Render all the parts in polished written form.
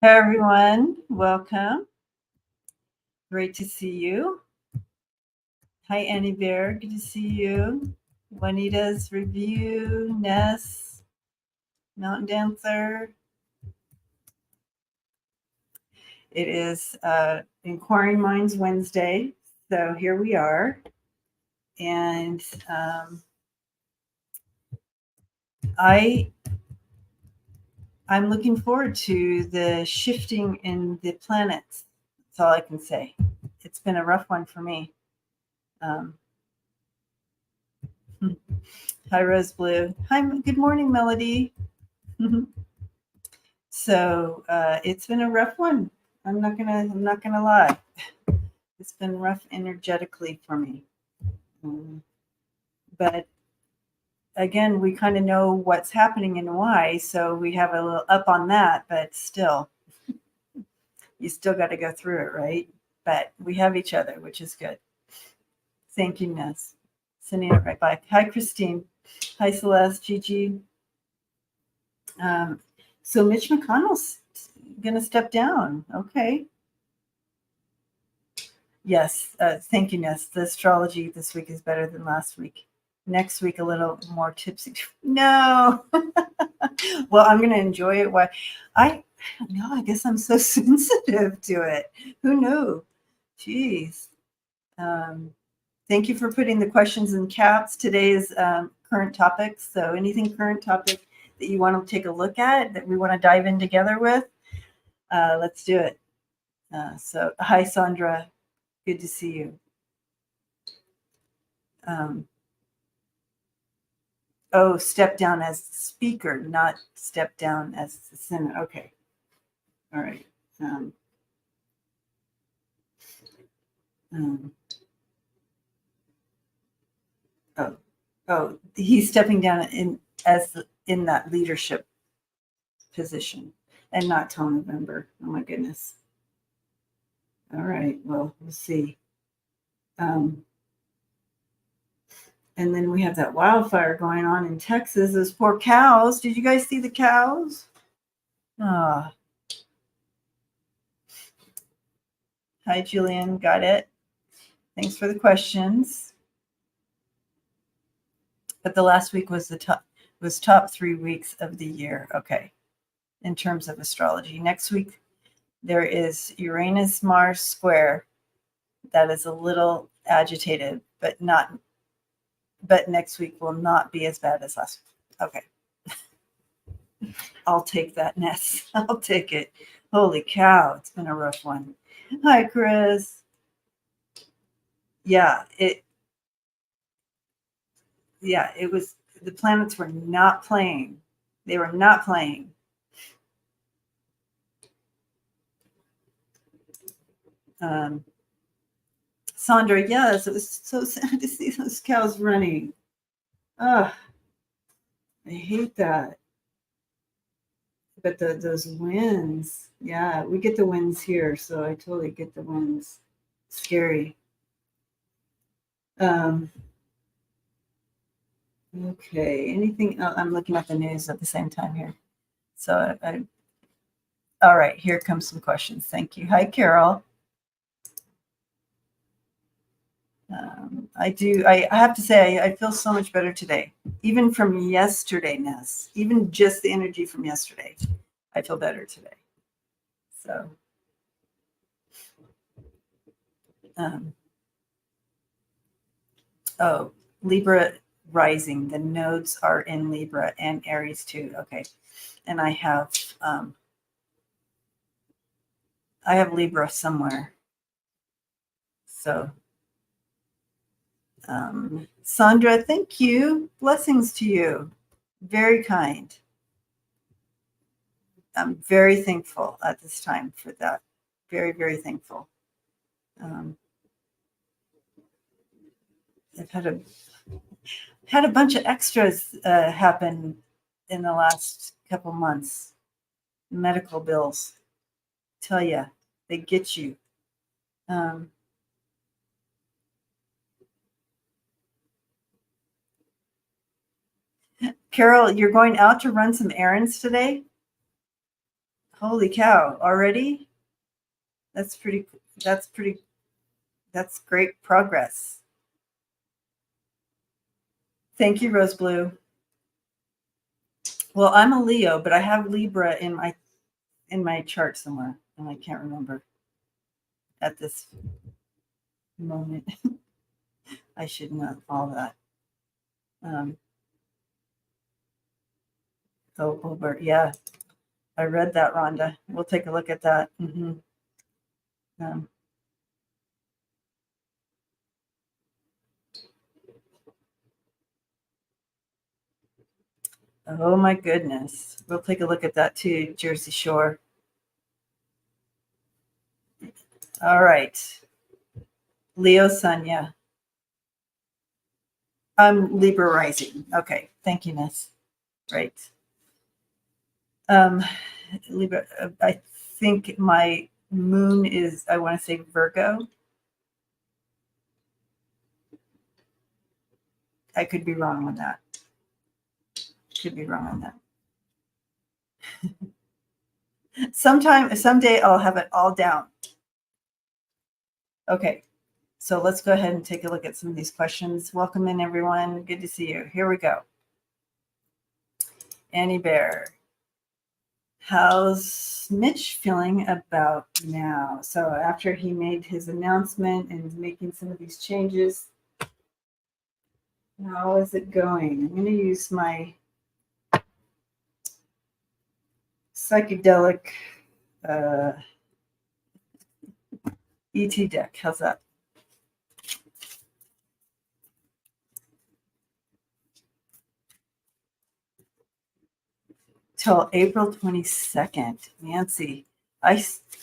Hey everyone, welcome. Great to see you. Hi Annie Bear, good to see you. Juanita's review, Ness, Mountain Dancer. It is Inquiring Minds Wednesday, so here we are. And I'm looking forward to the shifting in the planets. That's all I can say. It's been a rough one for me. Hi, Rose Blue. Hi, good morning, Melody. So it's been a rough one. I'm not gonna lie. It's been rough energetically for me. But again, we kind of know what's happening and why, so we have a little up on that. But still, you still got to go through it, right? But we have each other, which is good. Thank you, Ness. Sending it right back. Hi, Christine. Hi, Celeste, Gigi. So Mitch McConnell's going to step down. Okay. Yes. Thank you, Ness. The astrology this week is better than last week. Next week, a little more tipsy. No. Well, I'm going to enjoy it. Why? I guess I'm so sensitive to it. Who knew? Jeez. Thank you for putting the questions in caps. Today's current topics. So anything current topic that you want to take a look at, that we want to dive in together with, let's do it. So hi, Sandra. Good to see you. Step down as speaker, not step down as the Senate. Okay. All right. He's stepping down in that leadership position and not till November. Oh my goodness. All right. Well, we'll see. And then we have that wildfire going on in Texas. Those poor cows. Did you guys see the cows? Ah. Hi, Julian. Got it. Thanks for the questions. But the last week was top 3 weeks of the year. Okay. In terms of astrology. Next week, there is Uranus-Mars square. That is a little agitated, but next week will not be as bad as last week. Okay. I'll take that, Ness. I'll take it. Holy cow, it's been a rough one. Hi, Chris. Yeah, it was, the planets were not playing. They were not playing. Sandra, yes, it was so sad to see those cows running. I hate that. But those winds, yeah, we get the winds here, so I totally get the winds. Scary. Okay, anything else? I'm looking at the news at the same time here. So all right, here comes some questions. Thank you. Hi, Carol. I have to say, I feel so much better today, even from yesterday, Ness, even just the energy from yesterday. I feel better today. So, Libra rising. The nodes are in Libra and Aries too. Okay. And I have Libra somewhere. So, Sandra, thank you. Blessings to you. Very kind. I'm very thankful at this time for that. Very, very thankful. I've had a bunch of extras happen in the last couple months. Medical bills, tell you, they get you. Carol, you're going out to run some errands today? Holy cow, already? That's pretty, that's pretty, that's great progress. Thank you, Rose Blue. Well, I'm a Leo, but I have Libra in my chart somewhere, and I can't remember at this moment. I should know all that. Over. Yeah, I read that, Rhonda. We'll take a look at that. Um, oh my goodness. We'll take a look at that too, Jersey Shore. All right. Leo Sun, yeah. I'm Libra rising. Okay. Thank you, Ness. Right. Libra, I think my moon is, I want to say Virgo. I could be wrong on that. Could be wrong on that. Someday I'll have it all down. Okay. So let's go ahead and take a look at some of these questions. Welcome in, everyone. Good to see you. Here we go. Annie Bear. How's Mitch feeling about now? So after he made his announcement and is making some of these changes, how is it going? I'm going to use my psychedelic ET deck. How's that? Till April 22nd. Nancy,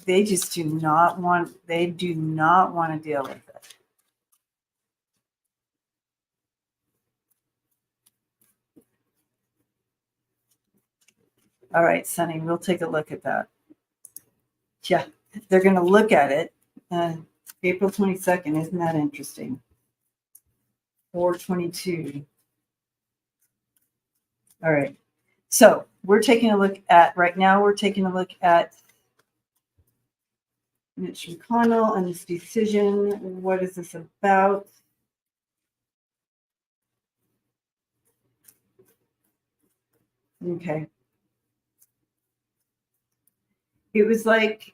they just do not want to deal with it. All right, Sunny, we'll take a look at that. Yeah, they're going to look at it. April 22nd, isn't that interesting? 4/22. All right. So we're taking a look at, right now, we're taking a look at Mitch McConnell and this decision. What is this about? Okay. It was like,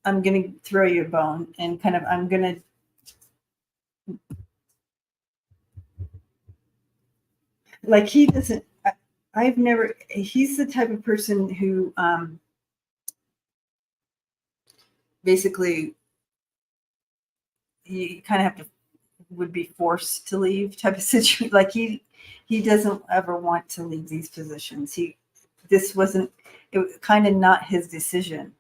I'm going to throw you a bone and kind of, I'm going to, like, he doesn't, I've never, he's the type of person who basically, you kind of have to, would be forced to leave type of situation. Like he doesn't ever want to leave these positions. This wasn't, it was kind of not his decision.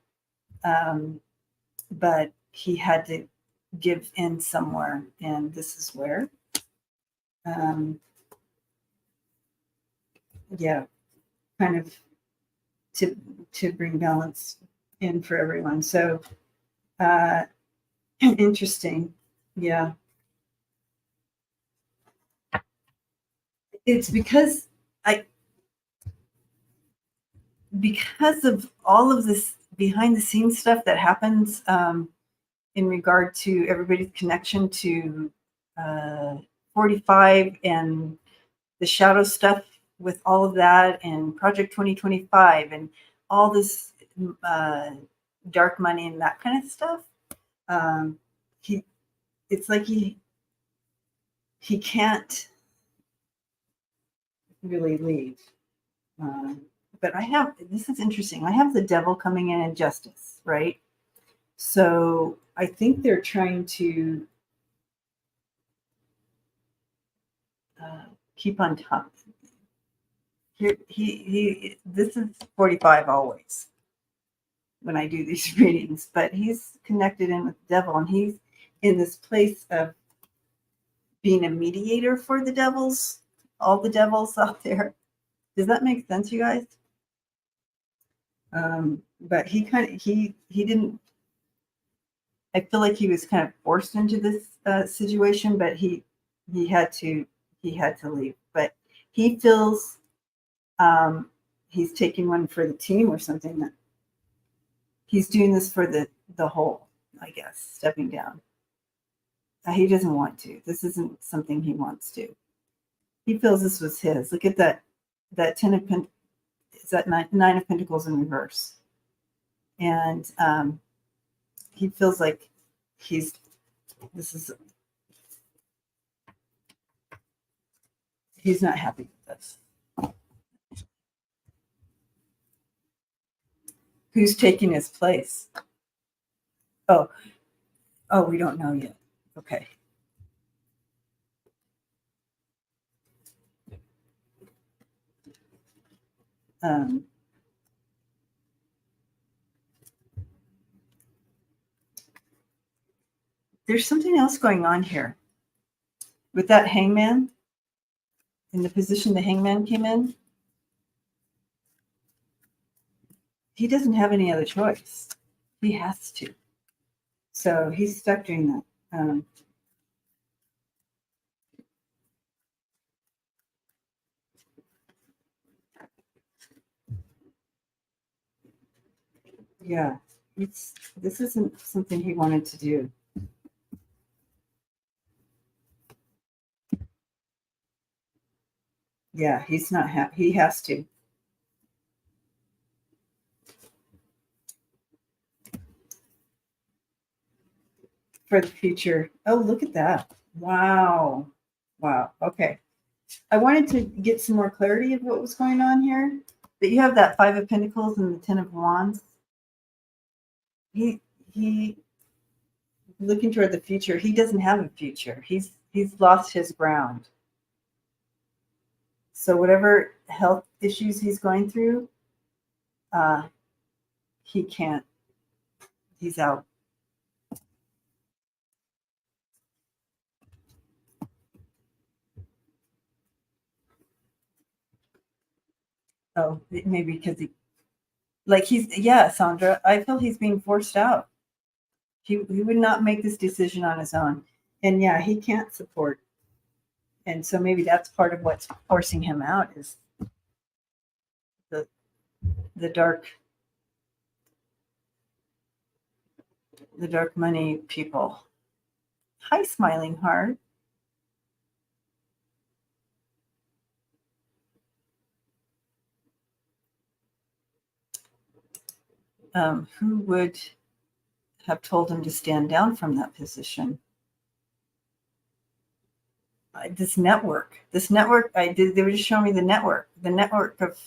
But he had to give in somewhere, and this is where. Yeah, kind of to bring balance in for everyone. So interesting. Yeah. It's because of all of this behind the scenes stuff that happens in regard to everybody's connection to 45 and the shadow stuff with all of that and Project 2025 and all this dark money and that kind of stuff. It's like he can't really leave. But this is interesting. I have the devil coming in justice, right? So I think they're trying to keep on top. This is 45 always when I do these readings, but he's connected in with the devil, and he's in this place of being a mediator for the devils, all the devils out there. Does that make sense, you guys? But he didn't, I feel like he was kind of forced into this situation, but he had to leave. But he feels he's taking one for the team or something. That he's doing this for the whole, I guess, stepping down. He doesn't want to. This isn't something he wants to. He feels this was his. Look at that 10 of Pentacles. Is that nine of Pentacles in reverse. And he feels like he's not happy with this. Who's taking his place? Oh, we don't know yet. Okay. There's something else going on here. With that hangman, in the position the hangman came in, he doesn't have any other choice. He has to. So he's stuck doing that. Yeah, this isn't something he wanted to do. Yeah, he's not happy. He has to. For the future. Oh, look at that. Wow. Okay. I wanted to get some more clarity of what was going on here. But you have that 5 of Pentacles and the 10 of Wands. He looking toward the future. He doesn't have a future. He's lost his ground. So whatever health issues he's going through, he can't. He's out. Oh, maybe because Sandra, I feel he's being forced out. He would not make this decision on his own. And yeah, he can't support. And so maybe that's part of what's forcing him out is the dark money people. Hi, Smiling Heart. Who would have told him to stand down from that position? This network, they were just showing me the network of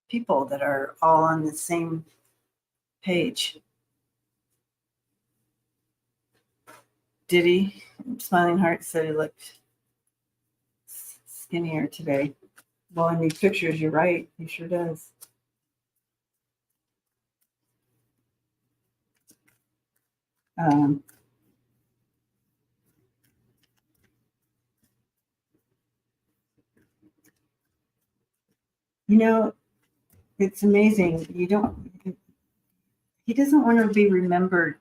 people that are all on the same page. Did he? Smiling Heart said he looked skinnier today. Well, in these pictures, you're right. He sure does. It's amazing. He doesn't want to be remembered.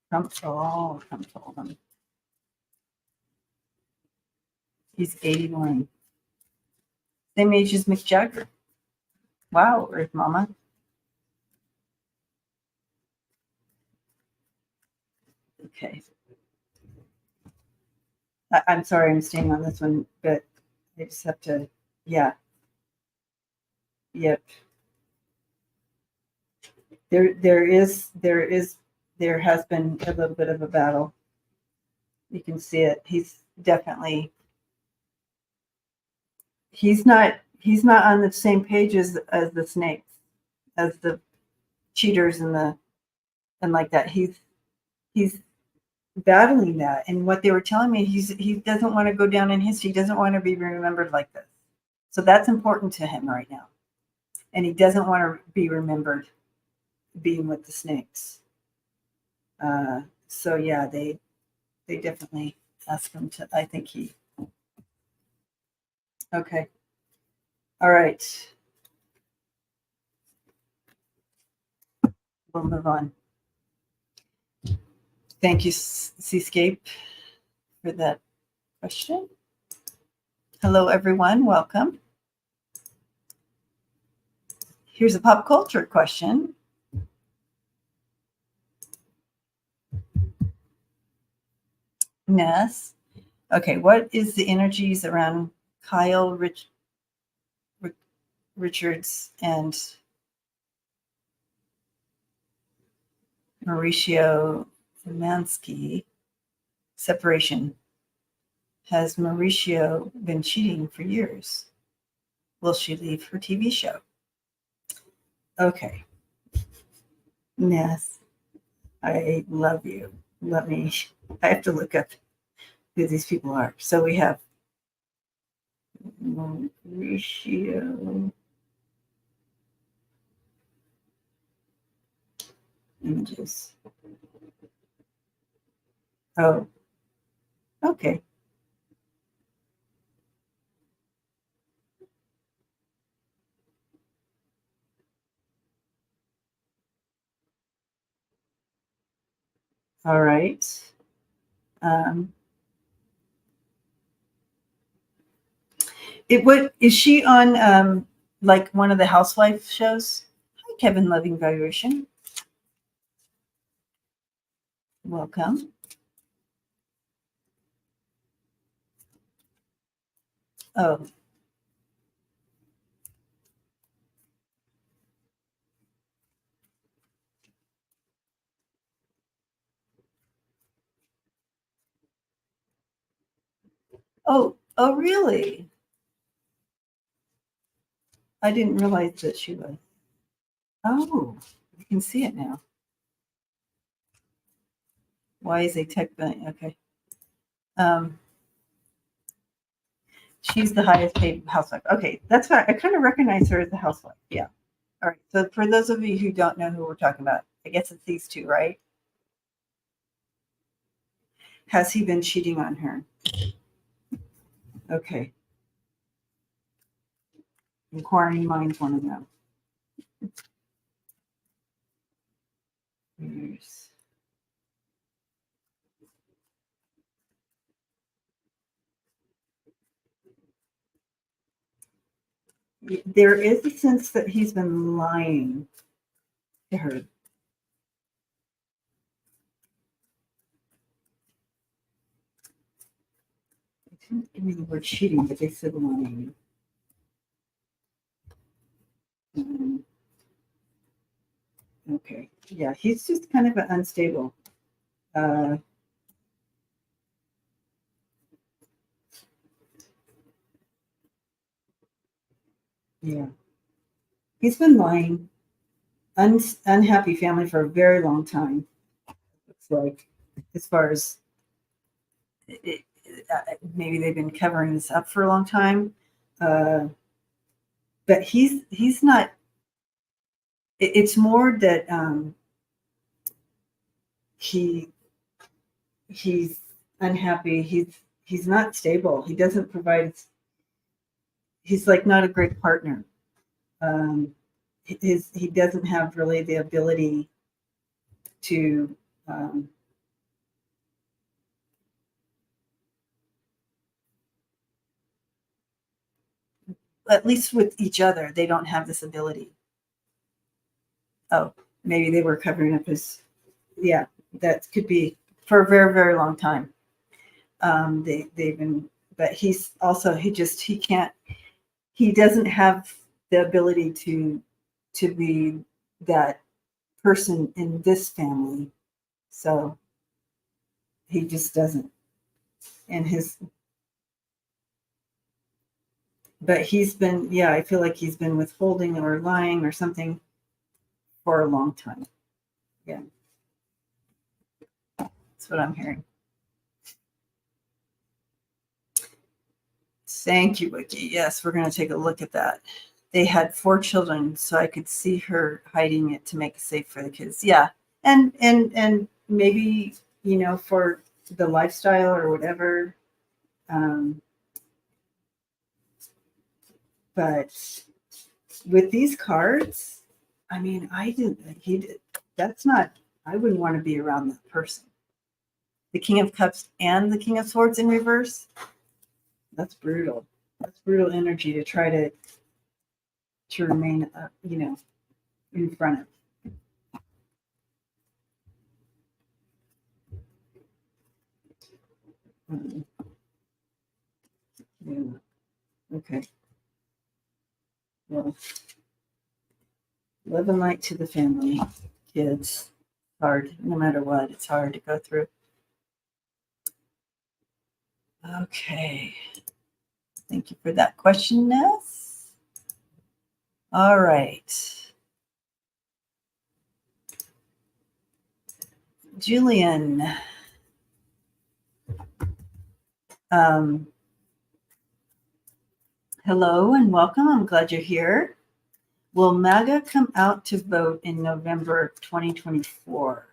Trump told him. He's 81. Same age as Mick Jagger. Wow, Earth Mama. Okay. I'm sorry I'm staying on this one, but I just have to, yeah. Yep. There has been a little bit of a battle. You can see it. He's not on the same page as the snakes, as the cheaters and like that. He's battling that. And what they were telling me, he doesn't want to go down in history. He doesn't want to be remembered like this. So that's important to him right now. And he doesn't want to be remembered being with the snakes. So yeah, they definitely asked him to, I think okay. All right. We'll move on. Thank you, Seascape, for that question. Hello, everyone. Welcome. Here's a pop culture question. Ness. Okay, what is the energies around Kyle Richards and Mauricio Mansky separation? Has Mauricio been cheating for years? Will she leave her TV show? Okay. Ness, I love you. I have to look up who these people are. So we have Mauricio images. Oh, okay. All right. What is she on? Like one of the housewife shows? Hi, Kevin Loving Vibration. Welcome. Oh, oh, really? I didn't realize that she was. Oh, you can see it now. Why is a tech bank? Okay. Um, she's the highest paid housewife. Okay, that's why I kind of recognize her as a housewife. Yeah. All right. So for those of you who don't know who we're talking about, I guess it's these two, right? Has he been cheating on her? Okay. Inquiring minds want to know. Years. There is a sense that he's been lying to her. They didn't give me the word cheating, but they said lying. Okay. Yeah, he's just kind of unstable. Uh, yeah. He's been lying. Unhappy family for a very long time. It's like, as far as it, maybe they've been covering this up for a long time. But he's not. It's more that he he's unhappy. He's not stable. He doesn't provide. He's like not a great partner. Um, he doesn't have really the ability to at least with each other, they don't have this ability. Oh, maybe they were covering up his. Yeah, that could be for a very very long time. They've been, but he's also he can't, he doesn't have the ability to be that person in this family, so he just doesn't. And his, but he's been, yeah, I feel like he's been withholding or lying or something for a long time. Yeah, that's what I'm hearing. Thank you, Wiki. Yes, we're going to take a look at that. They had 4 children, so I could see her hiding it to make it safe for the kids. Yeah, and maybe, for the lifestyle or whatever. But with these cards, I mean, I didn't. He did. That's not. I wouldn't want to be around that person. The King of Cups and the King of Swords in reverse. That's brutal. That's brutal energy to try to to remain, in front of. Yeah. Okay. Well, love and light to the family, kids. Hard, no matter what. It's hard to go through. Okay. Thank you for that question, Ness. All right. Julian. Hello and welcome. I'm glad you're here. Will MAGA come out to vote in November 2024?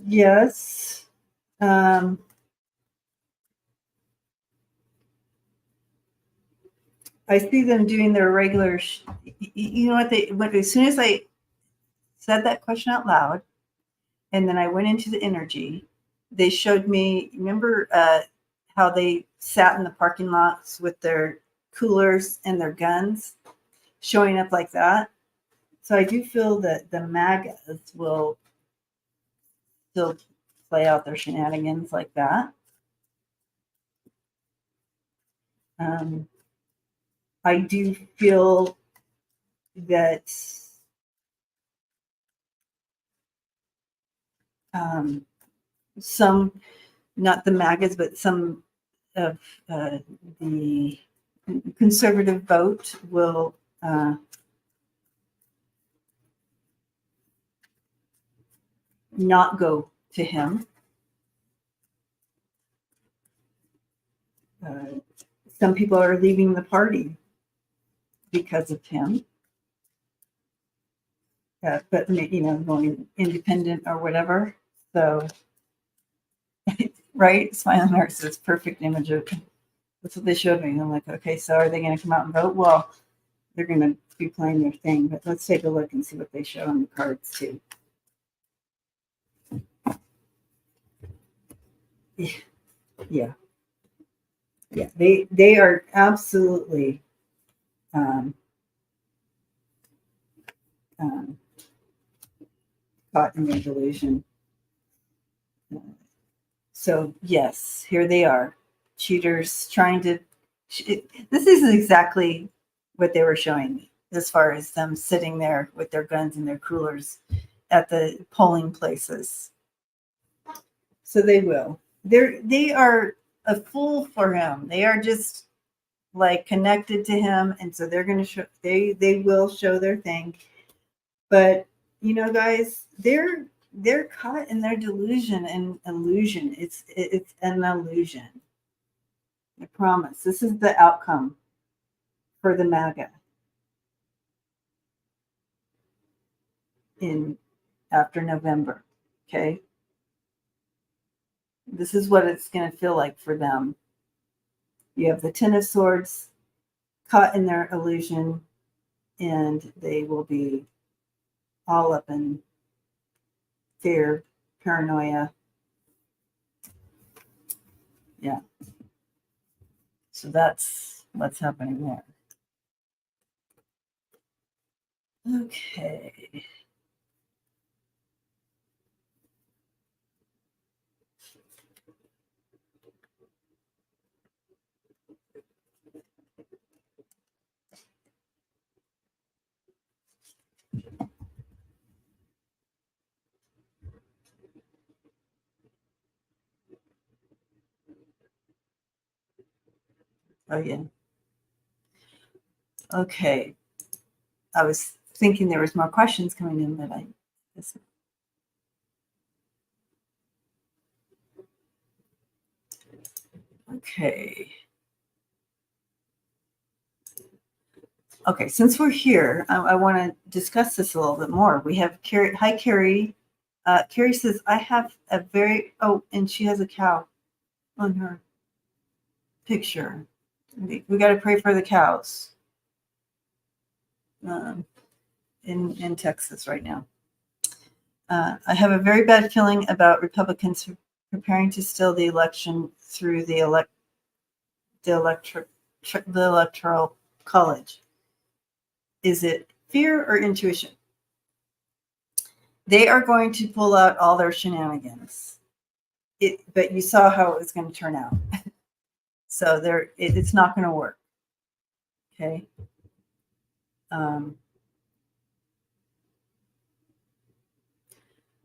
Yes. I see them doing their regular. You know what? As soon as I said that question out loud, and then I went into the energy, they showed me. Remember how they sat in the parking lots with their coolers and their guns, showing up like that. So I do feel that the MAGAs will still play out their shenanigans like that. I do feel that some, not the MAGAs, but some of the conservative vote will not go to him. Some people are leaving the party because of him. But going independent or whatever. So, right, smiling hearts is perfect image of. That's what they showed me. And I'm like, okay, so are they going to come out and vote? Well, they're going to be playing their thing, but let's take a look and see what they show on the cards too. Yeah. They are absolutely caught in their delusion. So yes, here they are, cheaters trying to. This is exactly what they were showing me, as far as them sitting there with their guns and their coolers at the polling places. So they will. They are a fool for him. They are just like connected to him, and so they're going to show. They will show their thing, but guys, they're caught in their delusion and illusion. It's an illusion. I promise. This is the outcome for the MAGA in after November. Okay. This is what it's going to feel like for them. You have the Ten of Swords caught in their illusion, and they will be all up in fear, paranoia. Yeah. So that's what's happening there. Okay. Oh, yeah. Okay. I was thinking there was more questions coming in, but I guess. Okay. Okay, since we're here, I want to discuss this a little bit more. We have Carrie. Hi, Carrie. Carrie says, I have a and she has a cow on her picture. We got to pray for the cows. in Texas right now. I have a very bad feeling about Republicans preparing to steal the election through the electoral college. Is it fear or intuition? They are going to pull out all their shenanigans. But you saw how it was going to turn out. So it's not going to work. Okay.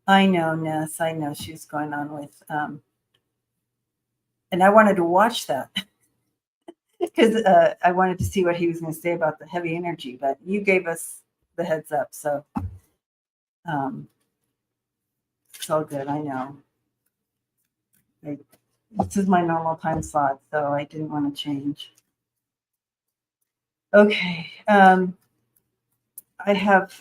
I know, Ness. I know she's going on with, and I wanted to watch that because I wanted to see what he was going to say about the heavy energy. But you gave us the heads up, so it's all good. I know. This is my normal time slot, so I didn't want to change. Okay. I have.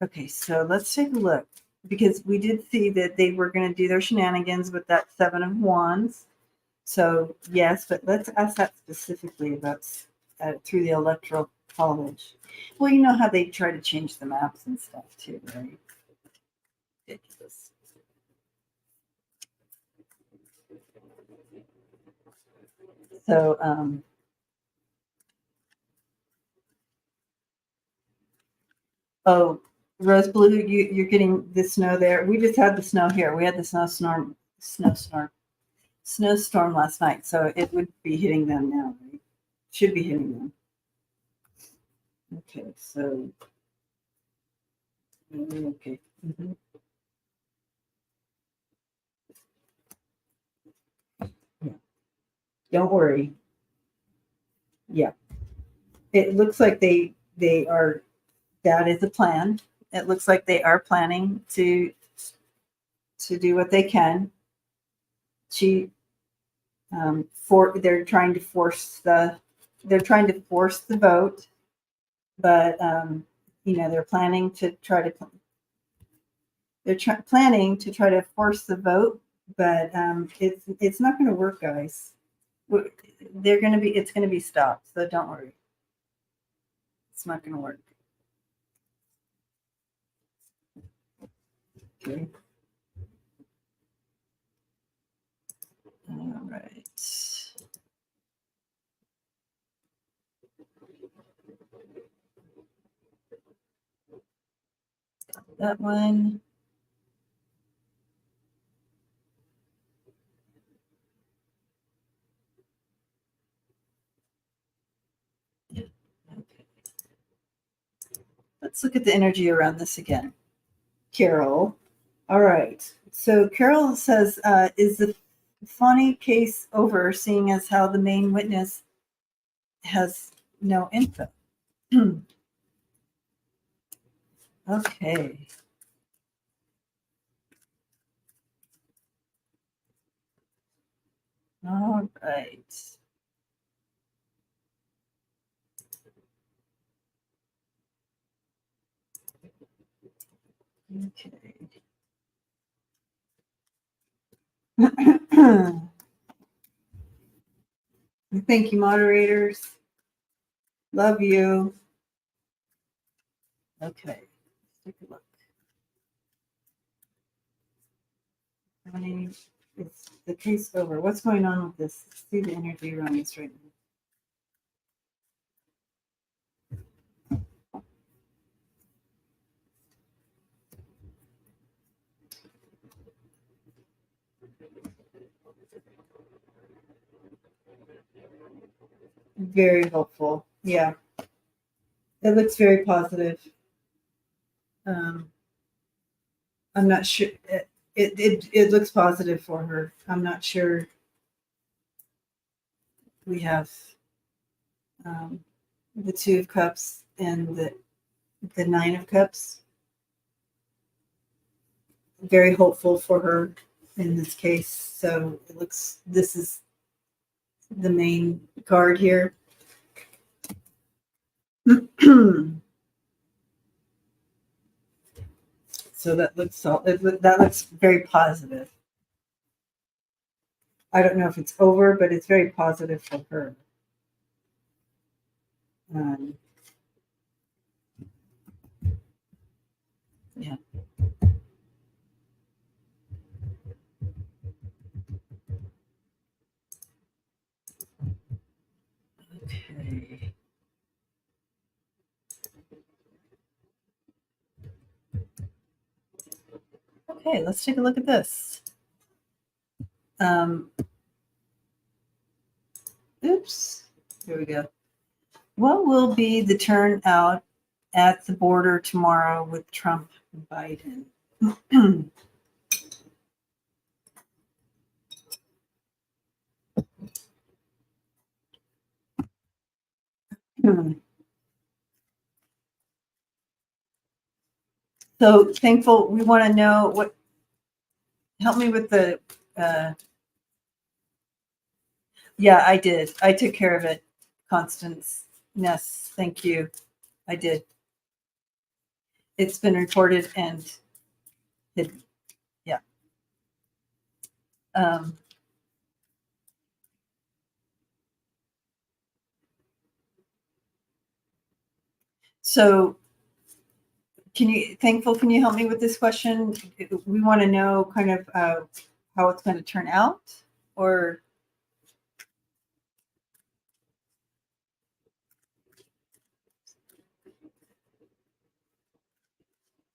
Okay, so let's take a look, because we did see that they were going to do their shenanigans with that 7 of Wands. So yes, but let's ask that specifically about through the electoral college. Well, you know how they try to change the maps and stuff too, right? Ridiculous. So oh, Rose Blue, you're getting the snow there. We just had the snow here. We had the snowstorm last night, so it would be hitting them now, right? Should be hitting them. Okay, so okay. Mm-hmm. Yeah. Don't worry. Yeah, it looks like they are. That is a plan. It looks like they are planning to do what they can. They're trying to force the vote, but they're planning to try to force the vote, but it's not going to work, guys. It's going to be stopped, so don't worry. It's not going to work. Okay. All right. That one. Yeah. Okay. Let's look at the energy around this again. Carol. All right. So Carol says, is the funny case over, seeing as how the main witness has no info? Okay. All right. Okay. Thank you, moderators. Love you. Okay. Let's take a look. It's the case over. What's going on with this? Let's see the energy around this right now. Very hopeful. Yeah. It looks very positive. I'm not sure. It looks positive for her. I'm not sure. We have the 2 of Cups and the 9 of Cups. Very hopeful for her in this case. So it looks, this is the main card here. So that looks very positive. I don't know if it's over, but it's very positive for her. Yeah. Okay. Okay, let's take a look at this. Oops. Here we go. What will be the turnout at the border tomorrow with Trump and Biden? So thankful. We want to know what. Help me with the. Yeah, I did. I took care of it. Constance. Yes, thank you. I did. It's been reported and hidden. Yeah. Um, so can you, thankful, can you help me with this question? We want to know kind of how it's going to turn out, or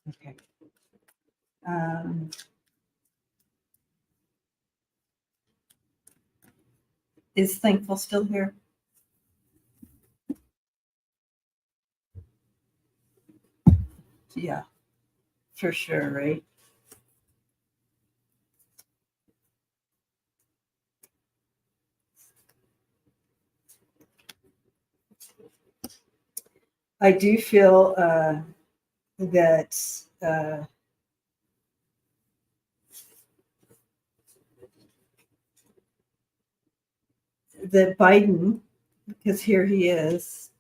okay. Is thankful still here? Yeah, for sure, right? I do feel that that Biden, because here he is.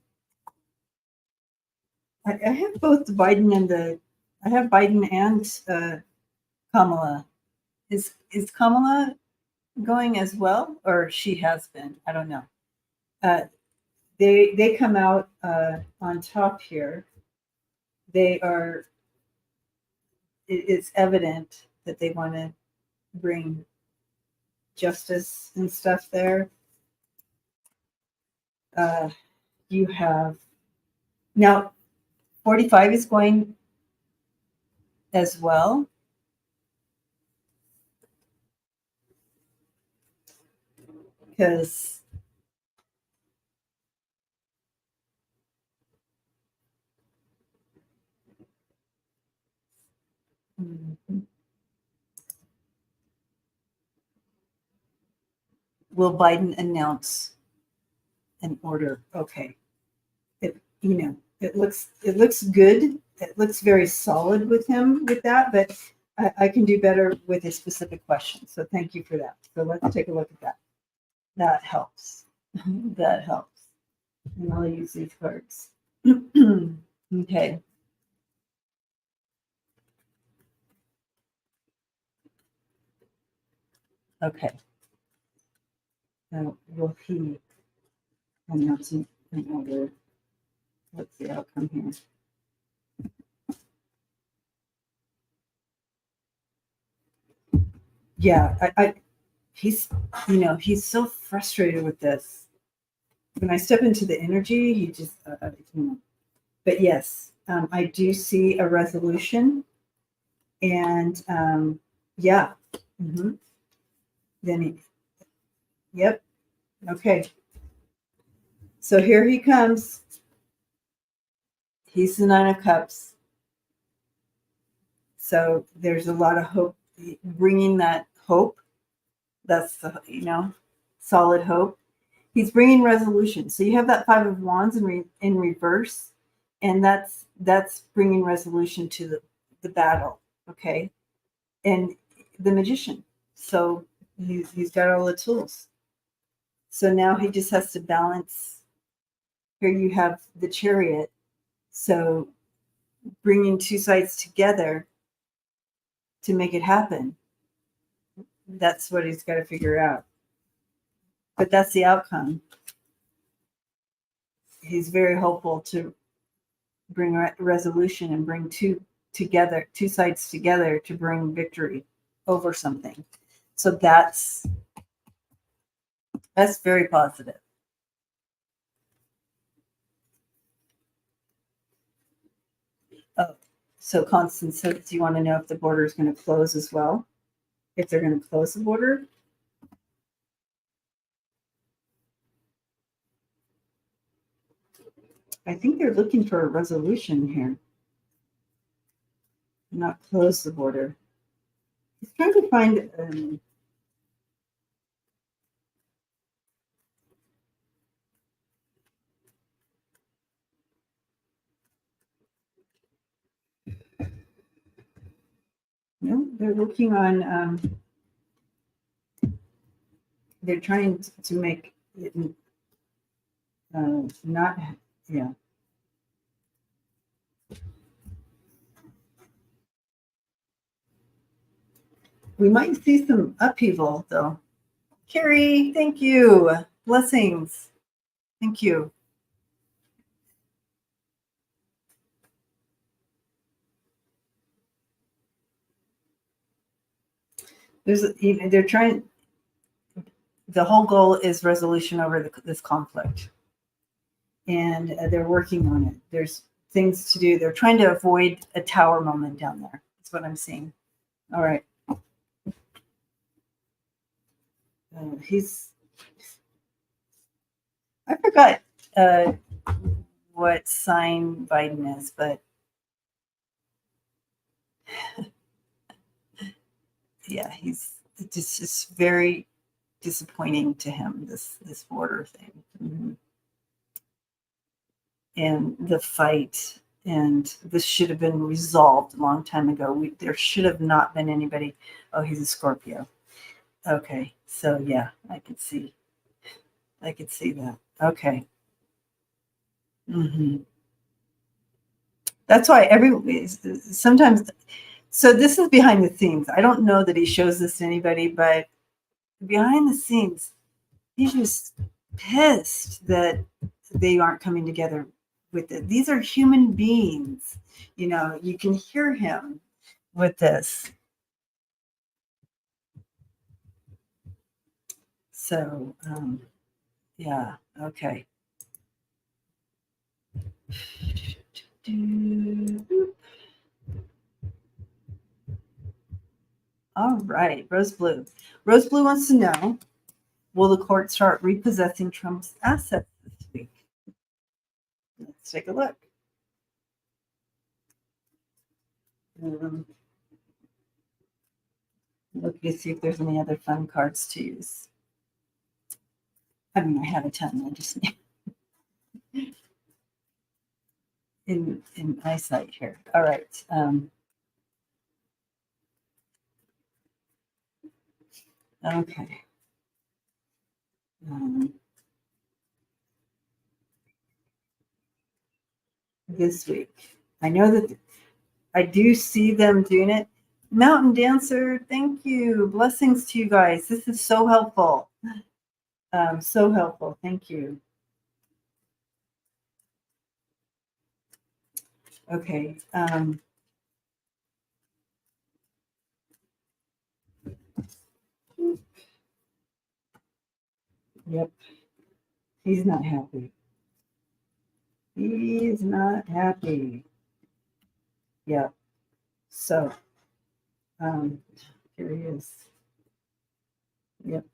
I have both Biden and I have Biden and Kamala. Is Kamala going as well, or she has been? I don't know. Uh, they come out on top here. They are. It's evident that they want to bring justice and stuff there. You have now 45 is going as well. Because will Biden announce an order? Okay. It looks good. It looks very solid with him with that, but I can do better with a specific question. So thank you for that. So let's take a look at that. That helps. That helps. And I'll use these cards. Okay. Okay. Now, will he announce an order? What's the outcome here? Yeah, he's, he's so frustrated with this. When I step into the energy, he just, but yes, I do see a resolution, and yeah, mm-hmm. Then yep, okay. So here he comes. He's the Nine of Cups. So there's a lot of hope, bringing that hope. That's the, solid hope. He's bringing resolution. So you have that Five of Wands in reverse, and that's bringing resolution to the battle. Okay, and the Magician. So he's got all the tools. So now he just has to balance. Here you have the Chariot. So bringing two sides together to make it happen. That's what he's got to figure out. But that's the outcome. He's very hopeful to bring resolution and bring two together, two sides together to bring victory over something. So that's very positive. Oh, so Constance, so do you want to know if the border is going to close as well? If they're going to close the border? I think they're looking for a resolution here, not close the border. He's trying to find. No, they're working on. They're trying to make it not. Yeah. We might see some upheaval, though. Carrie, thank you. Blessings. Thank you. They're trying. The whole goal is resolution over this conflict, and they're working on it. There's things to do. They're trying to avoid a tower moment down there. That's what I'm seeing. All right. I forgot what sign Biden is, but yeah, it's just very disappointing to him, this border thing. Mm-hmm. And the fight, and this should have been resolved a long time ago. There should have not been anybody. Oh, he's a Scorpio. Okay, so yeah, I could see that. Okay. Mm-hmm. That's why sometimes. So this is behind the scenes. I don't know that he shows this to anybody, but behind the scenes, he's just pissed that they aren't coming together with it. These are human beings. You can hear him with this. So, yeah, okay. All right, Rose Blue. Rose Blue wants to know, will the court start repossessing Trump's assets this week? Let's take a look. Look to see if there's any other fun cards to use. I mean, I have a ton. I just need in eyesight here. All right. Okay. This week, I know that I do see them doing it. Mountain Dancer, thank you. Blessings to you guys. This is so helpful. So helpful. Thank you. Okay. Yep. He's not happy. He's not happy. Yep. So, here he is. Yep.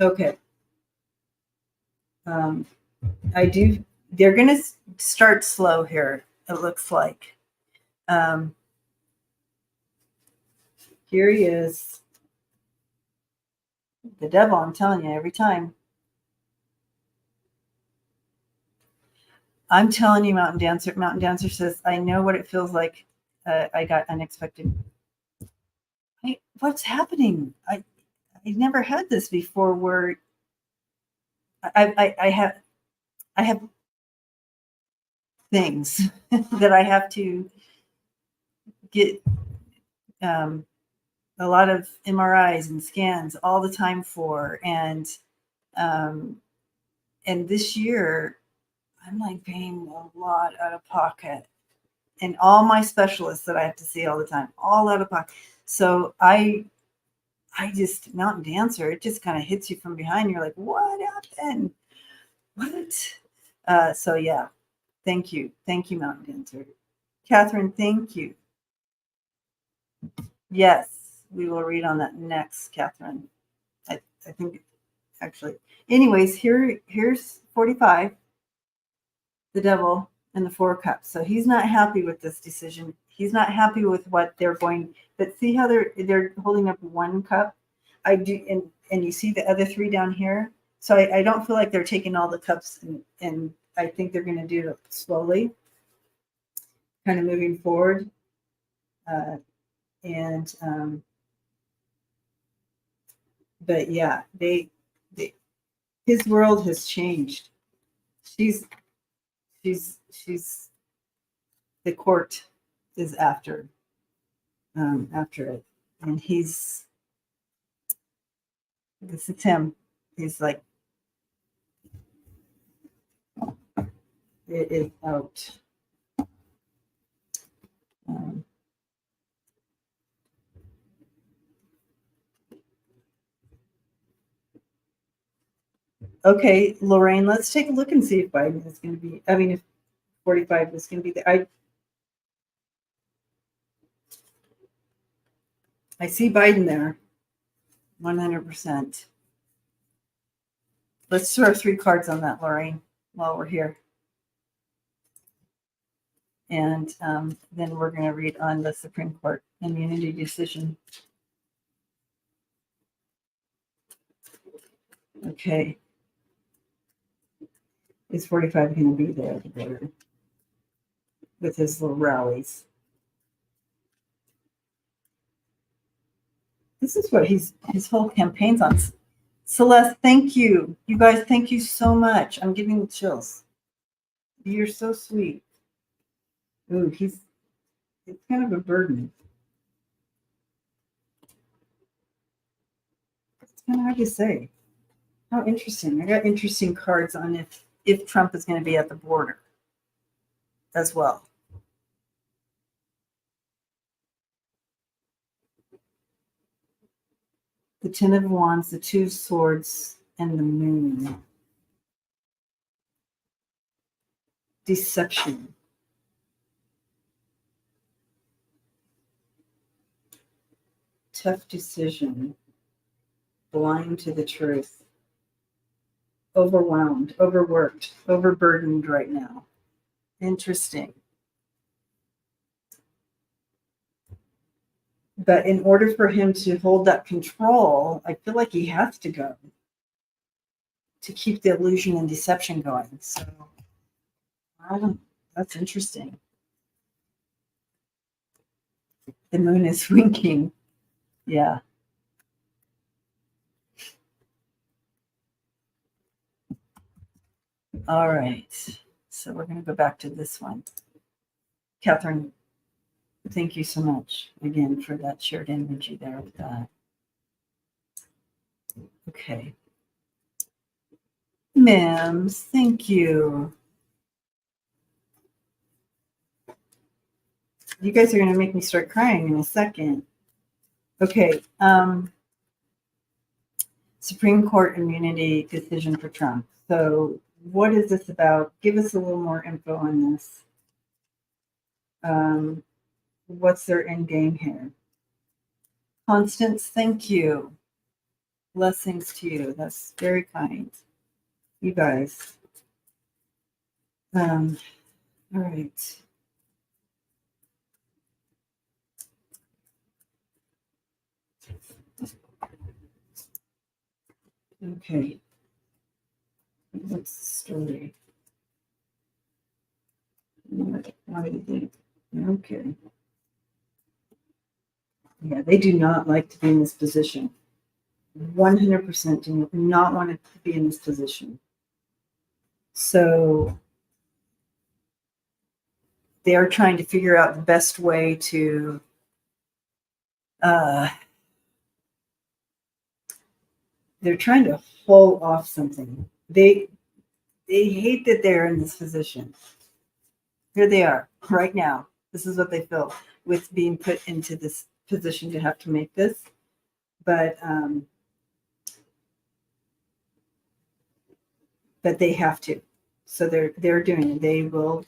Okay. They're going to start slow here, it looks like. Here he is. The devil, I'm telling you, every time. I'm telling you, Mountain Dancer. Mountain Dancer says, I know what it feels like. I got unexpected. What's happening? I never had this before where I have things that I have to get a lot of MRIs and scans all the time for. And this year, I'm like paying a lot out of pocket. And all my specialists that I have to see all the time, all out of pocket. So I just Mountain Dancer, it just kind of hits you from behind. You're like, what happened? What? So yeah, thank you. Thank you, Mountain Dancer. Catherine, thank you. Yes, we will read on that next, Catherine. I think actually. Anyways, here's 45, the devil, and the 4 cups. So he's not happy with this decision. He's not happy with what they're going. But see how they're holding up 1 cup. I do, and you see the other 3 down here. So I don't feel like they're taking all the cups, and I think they're going to do it slowly, kind of moving forward. And but yeah, they his world has changed. She's the court is after it, and this is him. He's like, it is out. Okay, Lorraine, let's take a look and see if Biden is going to be. I mean, if 45 is going to be there. I see Biden there, 100%. Let's do our 3 cards on that, Lorraine, while we're here. And then we're going to read on the Supreme Court immunity decision. Okay. Is 45 going to be there with his little rallies? This is what his whole campaign's on. Celeste, thank you. You guys, thank you so much. I'm getting the chills. You're so sweet. Ooh, it's kind of a burden. It's kind of hard to say. How interesting. I got interesting cards on if Trump is going to be at the border as well. The 10 of Wands, the 2 of Swords, and the Moon. Deception. Tough decision. Blind to the truth. Overwhelmed, overworked, overburdened right now. Interesting. But in order for him to hold that control, I feel like he has to go to keep the illusion and deception going. So that's interesting. The moon is winking. Yeah. All right. So we're going to go back to this one. Catherine, thank you so much again for that shared energy there with that. Okay. Mims, thank you. You guys are going to make me start crying in a second. Okay. Supreme Court immunity decision for Trump. So what is this about? Give us a little more info on this. What's their end game here? Constance, thank you. Blessings to you. That's very kind. You guys. All right. Okay. What's the story? Why did they? Okay. Yeah, they do not like to be in this position. 100% do not want to be in this position. So they are trying to figure out the best way to they're trying to hold off something. They hate that they're in this position. Here they are right now. This is what they feel with being put into this position to have to make this. But they have to. So they're doing it. They will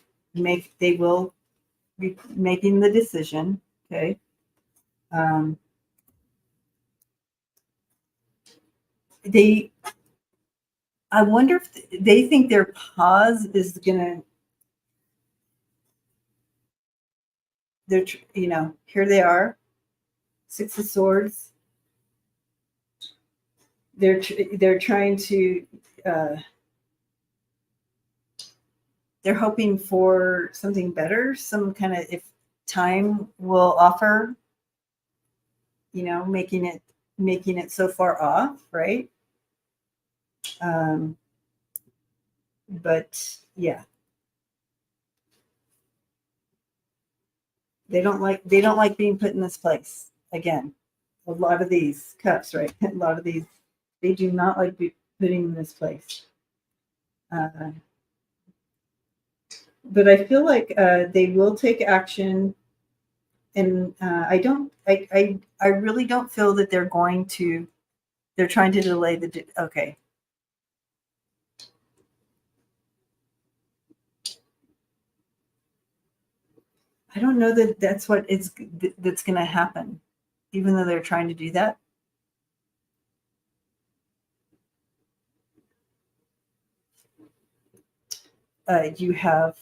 be making the decision. Okay. Um, they I wonder if they think their pause is gonna. Here they are, Six of Swords. They're trying to. Uh, they're hoping for something better, some kind of if time will offer. Making it so far off, right? Um, but yeah, they don't like being put in this place again. A lot of these cups, right? A lot of these, they do not like putting in this place. But I feel like they will take action, and I really don't feel that they're going to. They're trying to delay the. Okay, I don't know that that's going to happen, even though they're trying to do that. You have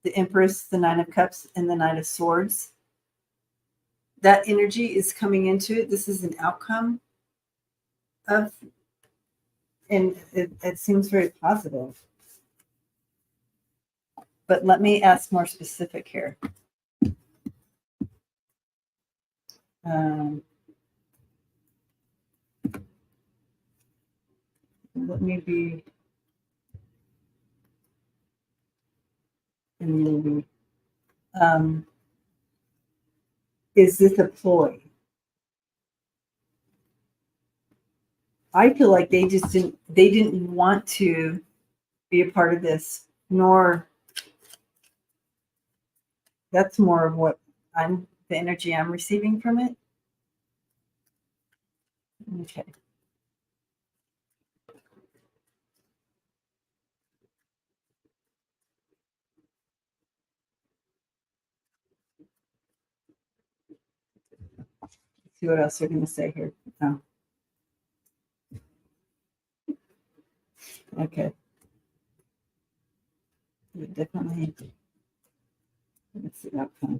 the Empress, the Nine of Cups, and the Knight of Swords. That energy is coming into it. This is an outcome of, and it seems very positive. But let me ask more specific here. Let me be in the movie. Is this a ploy? I feel like they didn't want to be a part of this, nor that's more of what the energy I'm receiving from it. Okay. Let's see what else they're going to say here. Oh. Okay. Definitely. Let's see outcome.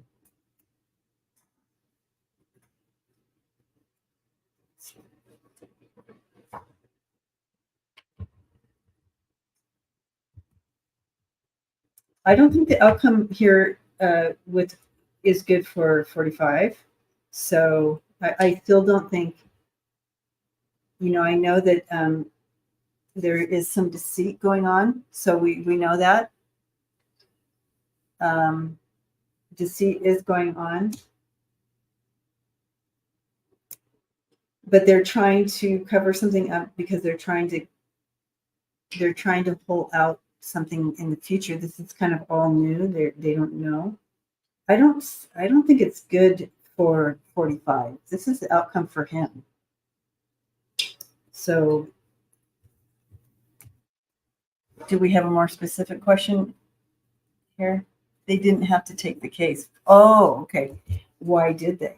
I don't think the outcome here is good for 45. So I still don't think. I know that there is some deceit going on. So we know that deceit is going on, but they're trying to cover something up because they're trying to pull out something in the future. This is kind of all new. They don't know. I don't think it's good for 45. This is the outcome for him. So do we have a more specific question here? They didn't have to take the case. Oh, okay. Why did they?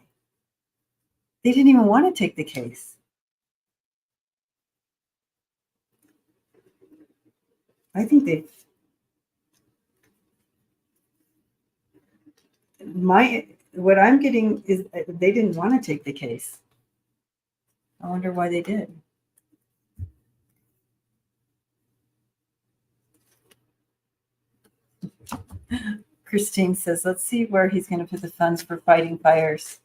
They didn't even want to take the case. I think what I'm getting is they didn't want to take the case. I wonder why they did. Christine says, let's see where he's going to put the funds for fighting fires.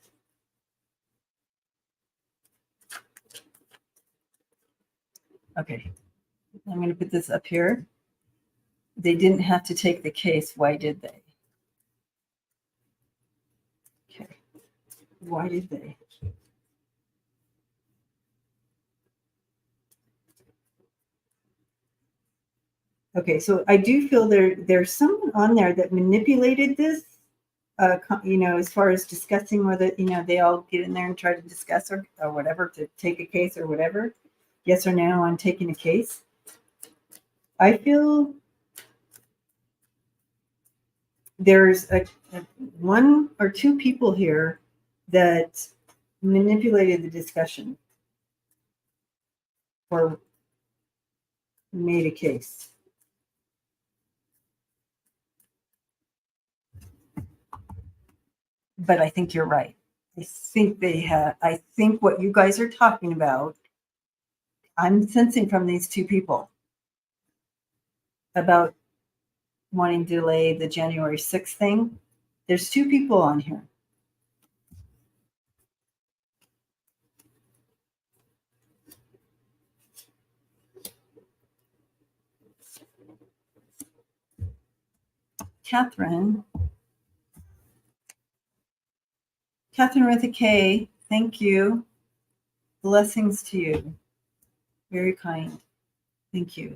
Okay, I'm going to put this up here. They didn't have to take the case. Why did they? Okay, why did they? Okay, so I do feel there's someone on there that manipulated this, as far as discussing whether, they all get in there and try to discuss or whatever to take a case or whatever, yes or no on taking a case. I feel there's one or two people here that manipulated the discussion or made a case. But I think you're right. I think what you guys are talking about, I'm sensing from these two people about wanting to delay the January 6th thing. There's two people on here. Catherine with a K, thank you. Blessings to you. Very kind. Thank you.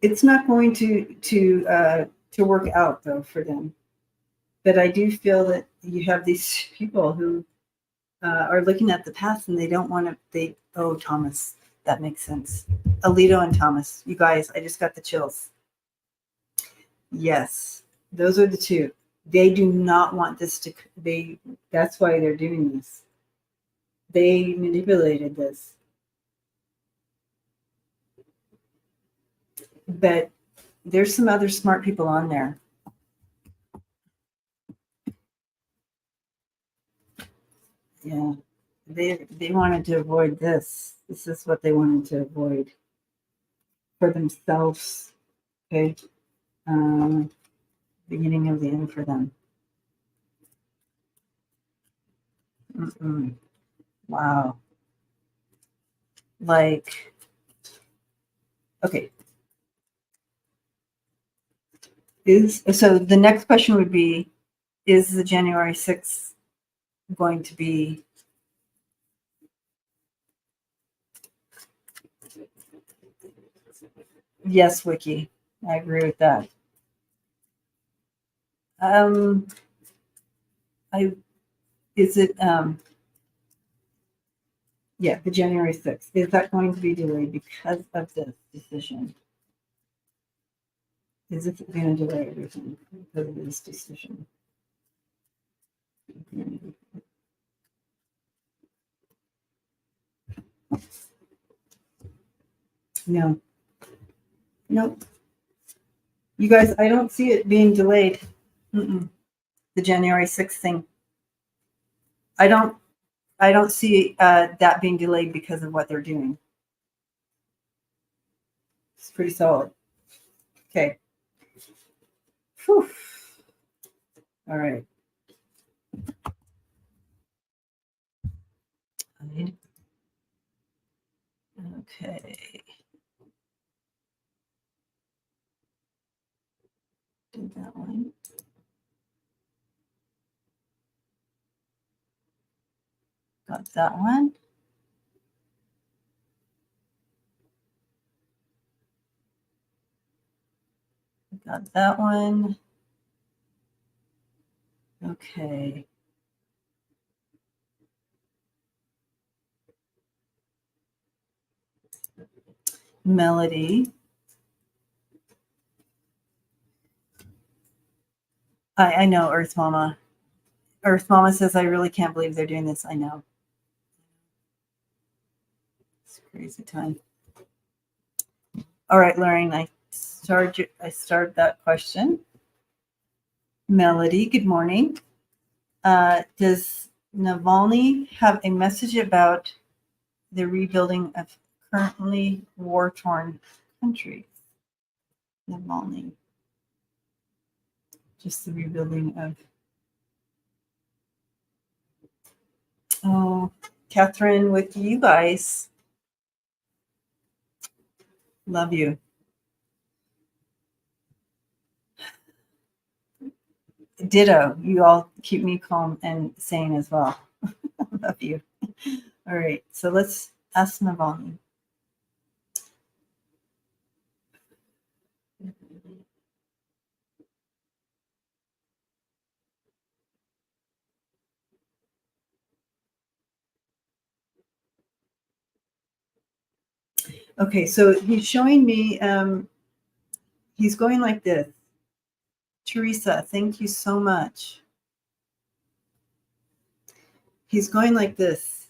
It's not going to work out though for them. But I do feel that you have these people who are looking at the past and they don't want to. Thomas, that makes sense. Alito and Thomas, you guys, I just got the chills. Yes, those are the two. They do not want this to. That's why they're doing this. They manipulated this. But there's some other smart people on there. Yeah, they wanted to avoid this. This is what they wanted to avoid for themselves. Okay, beginning of the end for them. Wow. Like, okay. So the next question would be, is the January 6th going to be yes, Wiki. I agree with that. The January 6th. Is that going to be delayed because of this decision? Is it going to delay everything because of this decision? No. Nope. You guys, I don't see it being delayed. The January 6th thing. I don't see that being delayed because of what they're doing. It's pretty solid. Okay. Whew. All right. Okay. Did that one. Got that one. Got that one. Okay. Melody. I know, Earth Mama. Earth Mama says, I really can't believe they're doing this. I know. It's a crazy time. All right, Lorraine, I started that question. Melody, good morning. Does Navalny have a message about the rebuilding of currently war-torn countries? Navalny. Just the rebuilding of. Oh, Catherine, with you guys. Love you. Ditto. You all keep me calm and sane as well. Love you. All right, so let's ask Navalny. Okay, so he's showing me, he's going like this. Teresa, thank you so much. He's going like this,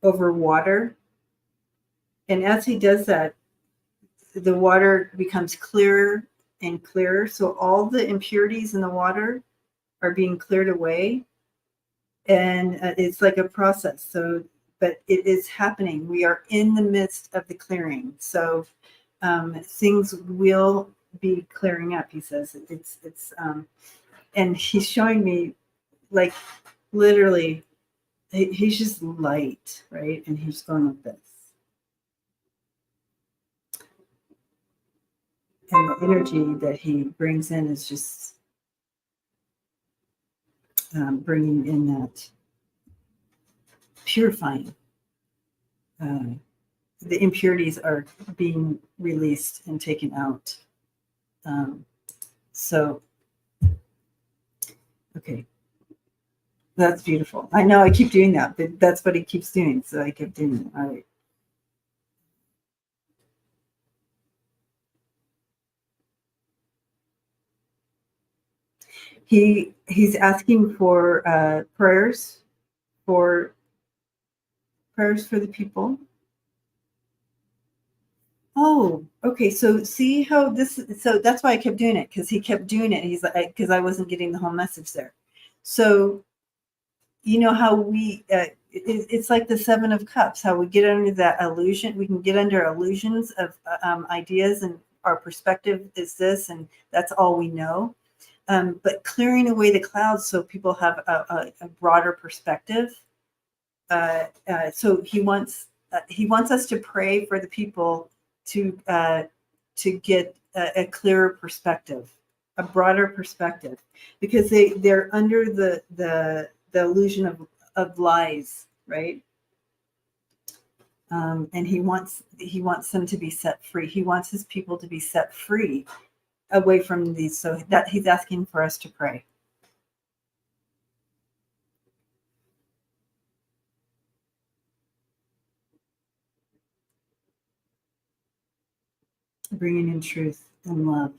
over water. And as he does that, the water becomes clearer and clearer. So all the impurities in the water are being cleared away. And it's like a process. So, but it is happening. We are in the midst of the clearing. So things will be clearing up, he says. And he's showing me, like, literally, he's just light, right? And he's going like this. And the energy that he brings in is just bringing in that purifying. The impurities are being released and taken out. So, okay, that's beautiful. I know I keep doing that, but that's what he keeps doing. So I kept doing it. All right. He's asking for for prayers for the people. Oh, okay. So see how this, so that's why I kept doing it, because he kept doing it. He's like, because I wasn't getting the whole message there. So you know how it's like the Seven of Cups, how we get under that illusion. We can get under illusions of ideas, and our perspective is this, and that's all we know. But clearing away the clouds so people have a broader perspective. So he wants us to pray for the people to get a clearer perspective, a broader perspective, because they're under the illusion of lies, right? And he wants them to be set free. He wants his people to be set free away from these. So that he's asking for us to pray. Bringing in truth and love.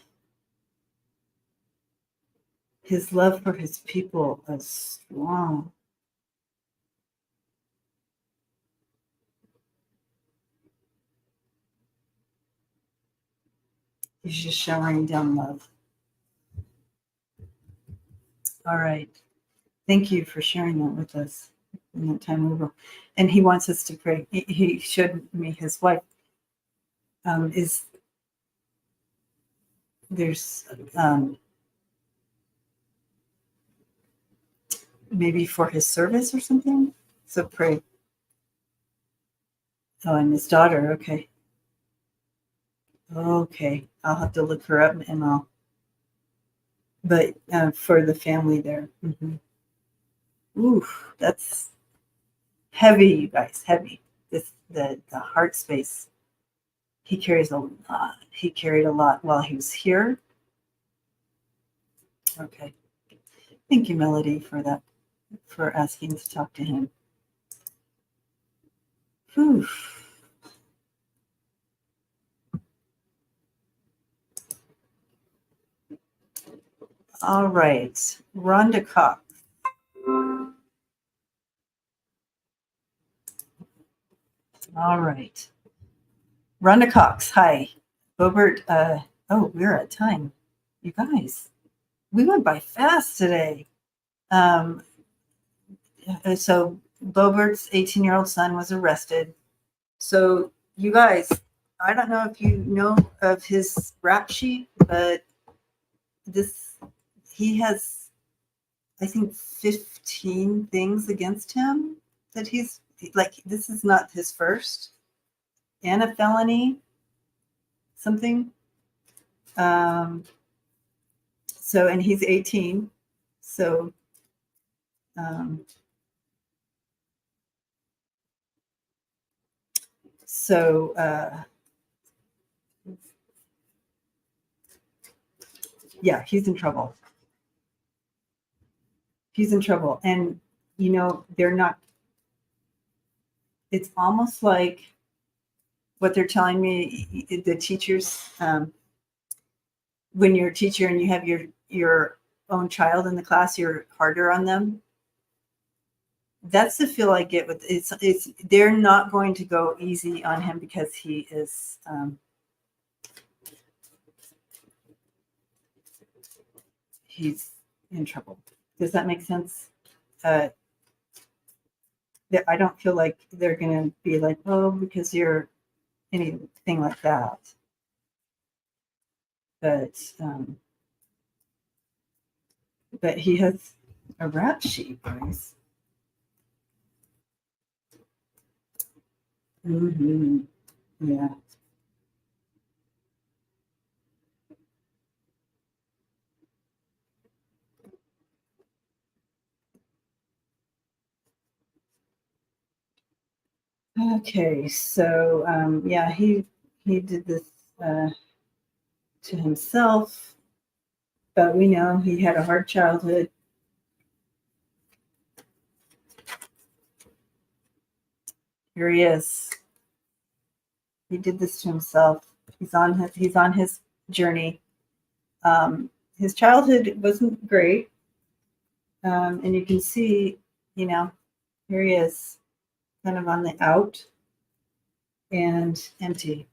His love for his people is strong. He's just showering down love. All right. Thank you for sharing that with us in that time over. And he wants us to pray. He showed me his wife. Is there's maybe for his service or something? So pray. Oh, and his daughter. Okay. Okay. I'll have to look her up and I'll. But for the family there. Mm-hmm. Ooh, that's heavy, you guys. Heavy. The heart space. He carries a lot. He carried a lot while he was here. Okay. Thank you, Melody, for that, for asking to talk to him. Whew. All right. Rhonda Cox. All right. Rhonda Cox. Hi. Bobert. Oh, we're at time. You guys, we went by fast today. So Bobert's 18-year-old son was arrested. So you guys, I don't know if you know of his rap sheet, but he has, I think, 15 things against him that he's like, this is not his first, and a felony, something. So, and he's 18. So Um, so yeah, he's in trouble. He's in trouble. And, they're not, it's almost like what they're telling me, the teachers, when you're a teacher and you have your own child in the class, you're harder on them. That's the feel I get with it's they're not going to go easy on him because he is he's in trouble. Does that make sense? I don't feel like they're going to be like, oh, because you're anything like that. But he has a rap sheet, guys. Mm-hmm. Yeah. Okay, so yeah, he did this to himself, but we know he had a hard childhood. Here he is. He did this to himself. He's on his journey. His childhood wasn't great, and you can see, here he is, kind of on the out and empty.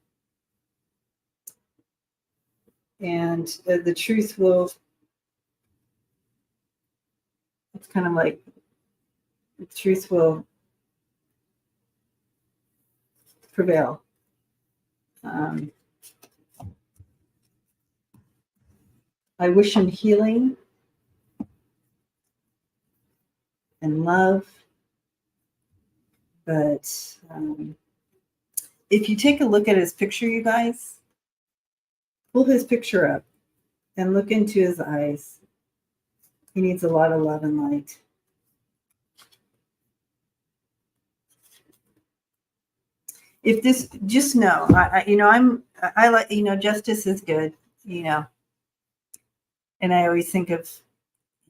And the truth will. It's kind of like the truth will prevail. I wish him healing and love. But if you take a look at his picture, you guys, pull his picture up and look into his eyes. He needs a lot of love and light. If this, just know, I like, justice is good, and I always think of,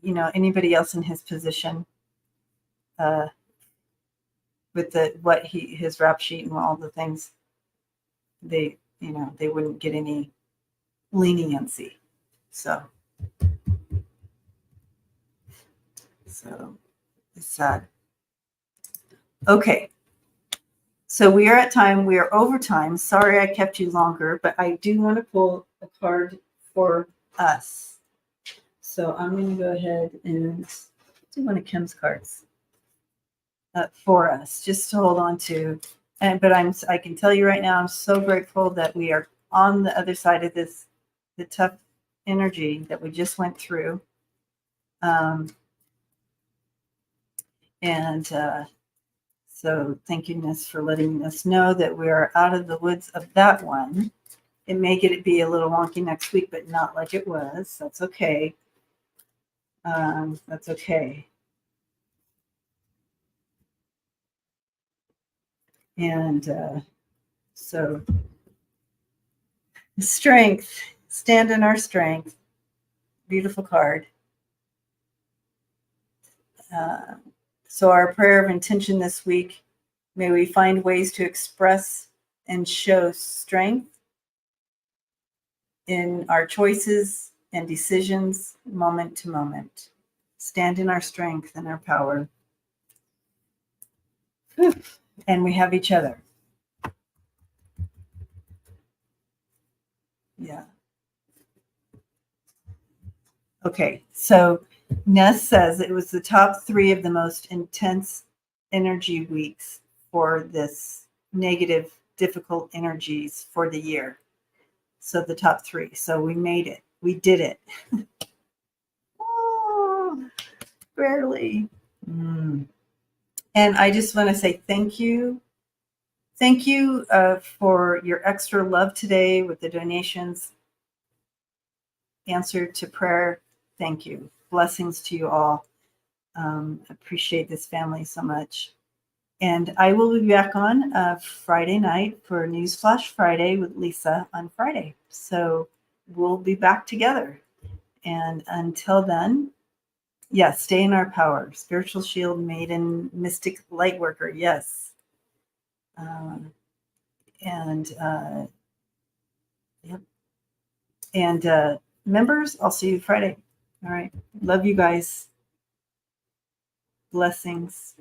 anybody else in his position, with his rap sheet and all the things, they wouldn't get any leniency. So it's sad. Okay. So we are at time. We are over time. Sorry I kept you longer, but I do want to pull a card for us. So I'm going to go ahead and do one of Kim's cards for us, just to hold on to. But I can tell you right now, I'm so grateful that we are on the other side of this, the tough energy that we just went through. So thank you, Ness, for letting us know that we are out of the woods of that one. It may get it be a little wonky next week, but not like it was. That's okay. That's okay. And so strength, stand in our strength. Beautiful card. So our prayer of intention this week, may we find ways to express and show strength in our choices and decisions, moment to moment. Stand in our strength and our power. And we have each other. Yeah. Okay, so Ness says it was the top 3 of the most intense energy weeks for this negative, difficult energies for the year. So the top 3. So we made it. We did it. Oh, barely. And I just want to say thank you. Thank you for your extra love today with the donations. Answer to prayer. Thank you. Blessings to you all. Appreciate this family so much. And I will be back on Friday night for Newsflash Friday with Lisa on Friday. So we'll be back together. And until then, yes, stay in our power. Spiritual shield, maiden, mystic light worker. Yes. And yep. And members, I'll see you Friday. All right. Love you guys. Blessings.